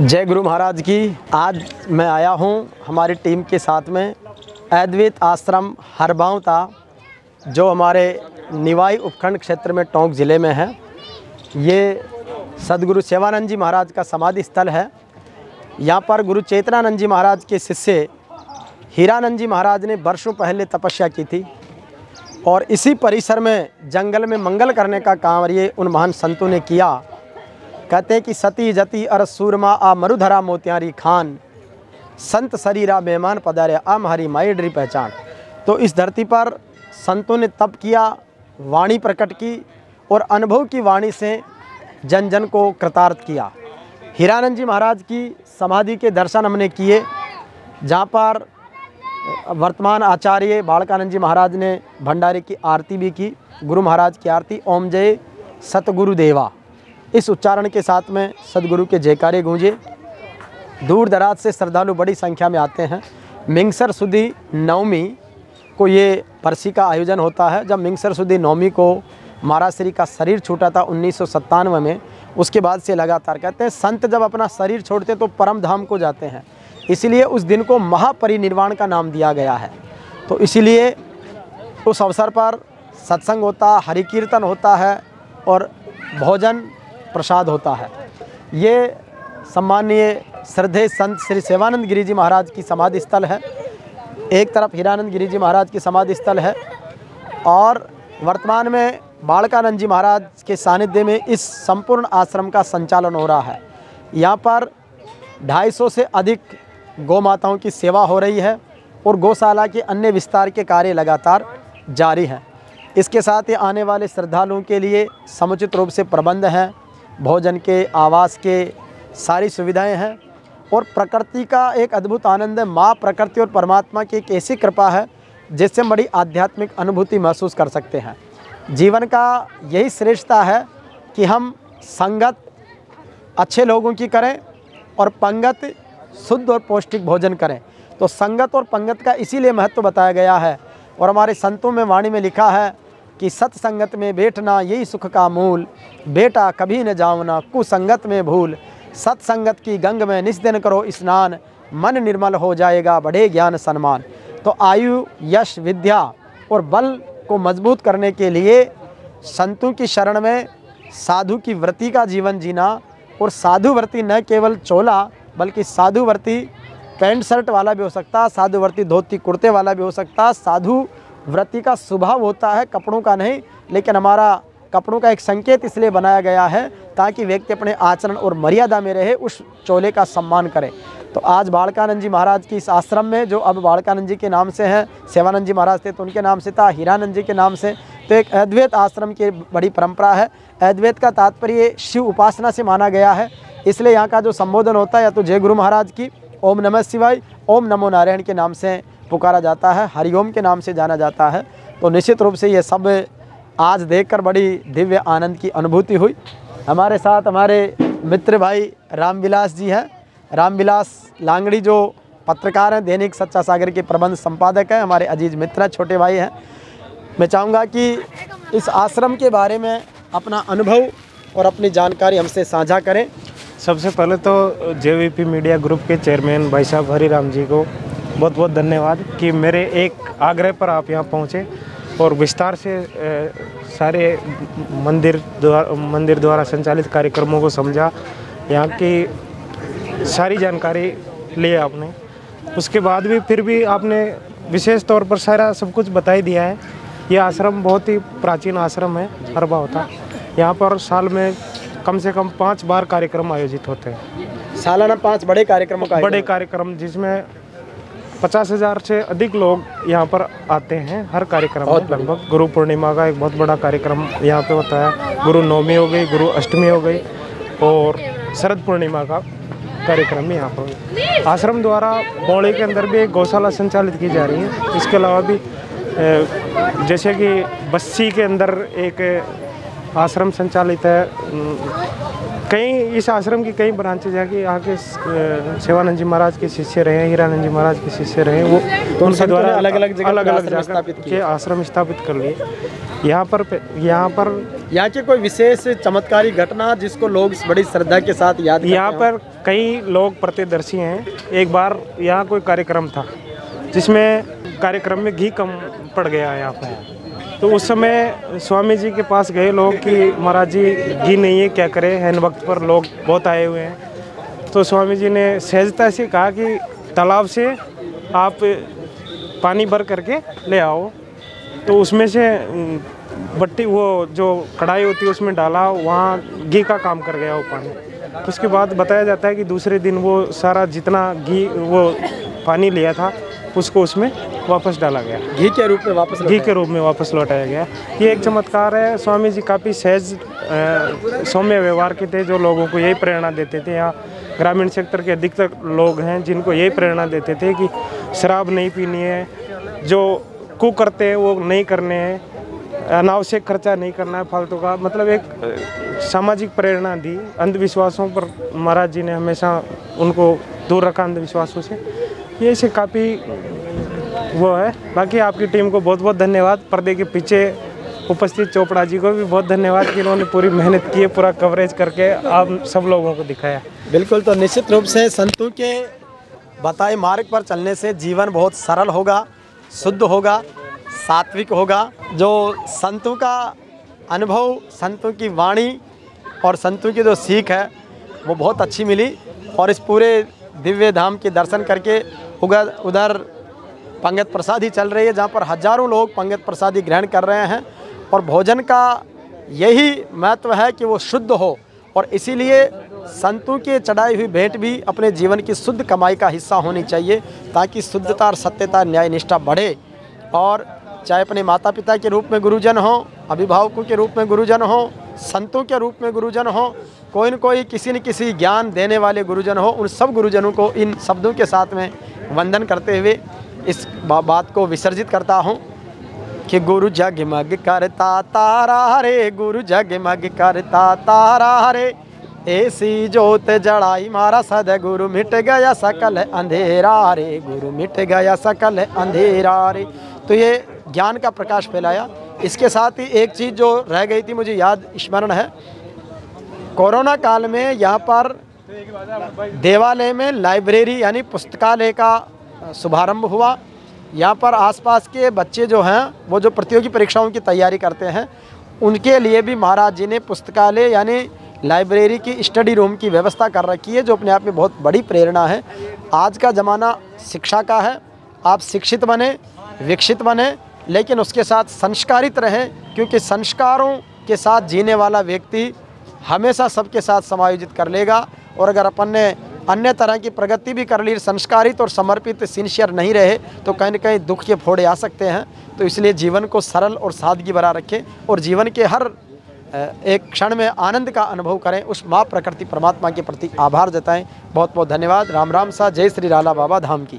जय गुरु महाराज की। आज मैं आया हूँ हमारी टीम के साथ में अद्वैत आश्रम हरबावता, जो हमारे निवाई उपखंड क्षेत्र में टोंक ज़िले में है। ये सदगुरु सेवानंद जी महाराज का समाधि स्थल है। यहाँ पर गुरु चेतनानंद जी महाराज के शिष्य हीरानंद जी महाराज ने वर्षों पहले तपस्या की थी और इसी परिसर में जंगल में मंगल करने का काम ये उन महान संतों ने किया। कहते हैं कि सती जति अर सूरमा आ मरुधरा मोतियारी खान, संत शरीरा मेहमान पधारे आम हरी माई डरी पहचान। तो इस धरती पर संतों ने तप किया, वाणी प्रकट की और अनुभव की वाणी से जन जन को कृतार्थ किया। हीरानंद जी महाराज की समाधि के दर्शन हमने किए, जहाँ पर वर्तमान आचार्य बालकानंद जी महाराज ने भंडारे की आरती भी की। गुरु महाराज की आरती ओम जय सतगुरुदेवा, इस उच्चारण के साथ में सदगुरु के जयकारे गूंजे। दूर दराज से श्रद्धालु बड़ी संख्या में आते हैं। मिंगसर सुदी नवमी को ये बरसी का आयोजन होता है। जब मिंगसर सुदी नवमी को महाराज श्री का शरीर छूटा था 1997 में, उसके बाद से लगातार कहते हैं संत जब अपना शरीर छोड़ते तो परम धाम को जाते हैं, इसलिए उस दिन को महापरिनिर्वाण का नाम दिया गया है। तो इसीलिए उस अवसर पर सत्संग होता, हरि कीर्तन होता है और भोजन प्रसाद होता है। ये सम्मानीय श्रद्धेय संत श्री सेवानंद गिरी जी महाराज की समाधि स्थल है। एक तरफ हीरानंद गिरी जी महाराज की समाधि स्थल है और वर्तमान में बालकानंद जी महाराज के सानिध्य में इस संपूर्ण आश्रम का संचालन हो रहा है। यहाँ पर 250 से अधिक गौ माताओं की सेवा हो रही है और गौशाला के अन्य विस्तार के कार्य लगातार जारी हैं। इसके साथ ही आने वाले श्रद्धालुओं के लिए समुचित रूप से प्रबंध हैं, भोजन के, आवास के, सारी सुविधाएं हैं और प्रकृति का एक अद्भुत आनंद है। माँ प्रकृति और परमात्मा की एक ऐसी कृपा है जिससे बड़ी आध्यात्मिक अनुभूति महसूस कर सकते हैं। जीवन का यही श्रेष्ठता है कि हम संगत अच्छे लोगों की करें और पंगत शुद्ध और पौष्टिक भोजन करें। तो संगत और पंगत का इसीलिए महत्व बताया गया है और हमारे संतों में वाणी में लिखा है कि सत्संगत में बैठना यही सुख का मूल, बेटा कभी न जाओना कुसंगत में भूल। सत्संगत की गंग में निस्दिन करो स्नान, मन निर्मल हो जाएगा बढ़े ज्ञान सम्मान। तो आयु, यश, विद्या और बल को मजबूत करने के लिए संतों की शरण में साधु की व्रति का जीवन जीना, और साधु व्रति न केवल चोला बल्कि साधु व्रति पैंट शर्ट वाला भी हो सकता, साधु व्रति धोती कुर्ते वाला भी हो सकता। साधु व्रति का स्वभाव होता है, कपड़ों का नहीं, लेकिन हमारा कपड़ों का एक संकेत इसलिए बनाया गया है ताकि व्यक्ति अपने आचरण और मर्यादा में रहे, उस चोले का सम्मान करे। तो आज बालकानंद जी महाराज की इस आश्रम में, जो अब बालकानंद जी के नाम से हैं, सेवानंद जी महाराज थे तो उनके नाम से था, हीरानंद जी के नाम से, तो एक अद्वैत आश्रम की बड़ी परंपरा है। अद्वैत का तात्पर्य शिव उपासना से माना गया है, इसलिए यहाँ का जो संबोधन होता है या तो जय गुरु महाराज की, ओम नमः शिवाय, ओम नमो नारायण के नाम से पुकारा जाता है, हरिओम के नाम से जाना जाता है। तो निश्चित रूप से ये सब आज देखकर बड़ी दिव्य आनंद की अनुभूति हुई। हमारे साथ हमारे मित्र भाई रामविलास जी हैं, रामविलास लांगड़ी, जो पत्रकार हैं, दैनिक सच्चा सागर के प्रबंध संपादक हैं, हमारे अजीज मित्र, छोटे भाई हैं। मैं चाहूँगा कि इस आश्रम के बारे में अपना अनुभव और अपनी जानकारी हमसे साझा करें। सबसे पहले तो जेवीपी मीडिया ग्रुप के चेयरमैन भाई साहब हरिराम जी को बहुत बहुत धन्यवाद कि मेरे एक आग्रह पर आप यहाँ पहुँचे और विस्तार से सारे मंदिर द्वारा संचालित कार्यक्रमों को समझा, यहाँ की सारी जानकारी ली आपने। उसके बाद भी फिर भी आपने विशेष तौर पर सारा सब कुछ बता ही दिया है। ये आश्रम बहुत ही प्राचीन आश्रम है हरबावता। यहाँ पर साल में कम से कम 5 बार कार्यक्रम आयोजित होते हैं। सालाना 5 बड़े कार्यक्रमों का बड़े कार्यक्रम, जिसमें 50,000 से अधिक लोग यहाँ पर आते हैं हर कार्यक्रम में। लगभग गुरु पूर्णिमा का एक बहुत बड़ा कार्यक्रम यहाँ पे होता है, गुरु नवमी हो गई, गुरु अष्टमी हो गई और शरद पूर्णिमा का कार्यक्रम भी यहाँ पर। आश्रम द्वारा बौड़ी के अंदर भी एक गौशाला संचालित की जा रही है। इसके अलावा भी जैसे कि बस्सी के अंदर एक आश्रम संचालित है। कई इस आश्रम की कई ब्रांचेज हैं कि यहाँ के सेवानंद जी महाराज के शिष्य रहे, हीरानंद जी महाराज के शिष्य रहे, वो तो उनके द्वारा अलग अलग जगह के आश्रम स्थापित कर लिए। यहाँ की कोई विशेष चमत्कारी घटना जिसको लोग बड़ी श्रद्धा के साथ याद करते हैं? यहाँ पर कई लोग प्रतिदर्शी हैं। एक बार यहाँ कोई कार्यक्रम था जिसमें कार्यक्रम में घी कम पड़ गया यहाँ पर, तो उस समय स्वामी जी के पास गए लोग कि महाराज जी घी नहीं है, क्या करें, हैन वक्त पर लोग बहुत आए हुए हैं। तो स्वामी जी ने सहजता से कहा कि तालाब से आप पानी भर करके ले आओ। तो उसमें से बट्टी, वो जो कढ़ाई होती है उसमें डाला, वहाँ घी का काम कर गया वो पानी। उसके बाद बताया जाता है कि दूसरे दिन वो सारा जितना घी वो पानी लिया था उसको उसमें वापस डाला गया, घी के रूप में वापस लौटाया गया। ये एक चमत्कार है। स्वामी जी काफ़ी सहज सौम्य व्यवहार के थे, जो लोगों को यही प्रेरणा देते थे। यहाँ ग्रामीण क्षेत्र के अधिकतर लोग हैं जिनको यही प्रेरणा देते थे कि शराब नहीं पीनी है, जो कुकर्ते हैं वो नहीं करने हैं, अनावश्यक खर्चा नहीं करना है फालतू का। मतलब एक सामाजिक प्रेरणा दी। अंधविश्वासों पर महाराज जी ने हमेशा उनको दूर रखा, अंधविश्वासों से। ये से काफ़ी वो है। बाकी आपकी टीम को बहुत बहुत धन्यवाद। पर्दे के पीछे उपस्थित चोपड़ा जी को भी बहुत धन्यवाद कि उन्होंने पूरी मेहनत की है, पूरा कवरेज करके आप सब लोगों को दिखाया। बिल्कुल, तो निश्चित रूप से संतों के बताए मार्ग पर चलने से जीवन बहुत सरल होगा, शुद्ध होगा, सात्विक होगा। जो संतों का अनुभव, संतों की वाणी और संतों की जो सीख है वो बहुत अच्छी मिली। और इस पूरे दिव्य धाम के दर्शन करके उधर पंगत प्रसादी चल रही है, जहाँ पर हजारों लोग पंगत प्रसादी ग्रहण कर रहे हैं। और भोजन का यही महत्व है कि वो शुद्ध हो, और इसीलिए संतों के चढ़ाई हुई भेंट भी अपने जीवन की शुद्ध कमाई का हिस्सा होनी चाहिए, ताकि शुद्धता और सत्यता, न्याय निष्ठा बढ़े। और चाहे अपने माता पिता के रूप में गुरुजन हो, अभिभावकों के रूप में गुरुजन हो, संतों के रूप में गुरुजन हो, कोई न कोई किसी न किसी ज्ञान देने वाले गुरुजन हो, उन सब गुरुजनों को इन शब्दों के साथ में वंदन करते हुए इस बात को विसर्जित करता हूँ कि गुरु जगमग करता तारा रे, गुरु जगमग करता तारा रे, ऐसी जोत जड़ाई मारा सदगुरु, मिट गया सकल अंधेरा रे, गुरु मिट गया सकल अंधेरा रे। तो ये ज्ञान का प्रकाश फैलाया। इसके साथ ही एक चीज़ जो रह गई थी मुझे याद स्मरण है, कोरोना काल में यहाँ पर देवालय में लाइब्रेरी यानी पुस्तकालय का शुभारंभ हुआ। यहाँ पर आसपास के बच्चे जो हैं वो जो प्रतियोगी परीक्षाओं की तैयारी करते हैं, उनके लिए भी महाराज जी ने पुस्तकालय यानी लाइब्रेरी की स्टडी रूम की व्यवस्था कर रखी है, जो अपने आप में बहुत बड़ी प्रेरणा है। आज का ज़माना शिक्षा का है। आप शिक्षित बने, विकसित बने, लेकिन उसके साथ संस्कारित रहें, क्योंकि संस्कारों के साथ जीने वाला व्यक्ति हमेशा सबके साथ समायोजित कर लेगा। और अगर अपन ने अन्य तरह की प्रगति भी कर ली, संस्कारित और समर्पित सिंसियर नहीं रहे, तो कहीं न कहीं दुख के फोड़े आ सकते हैं। तो इसलिए जीवन को सरल और सादगी भरा रखें और जीवन के हर एक क्षण में आनंद का अनुभव करें। उस माँ प्रकृति परमात्मा के प्रति आभार जताएं। बहुत बहुत धन्यवाद। राम राम सा। जय श्री राला बाबा धाम की।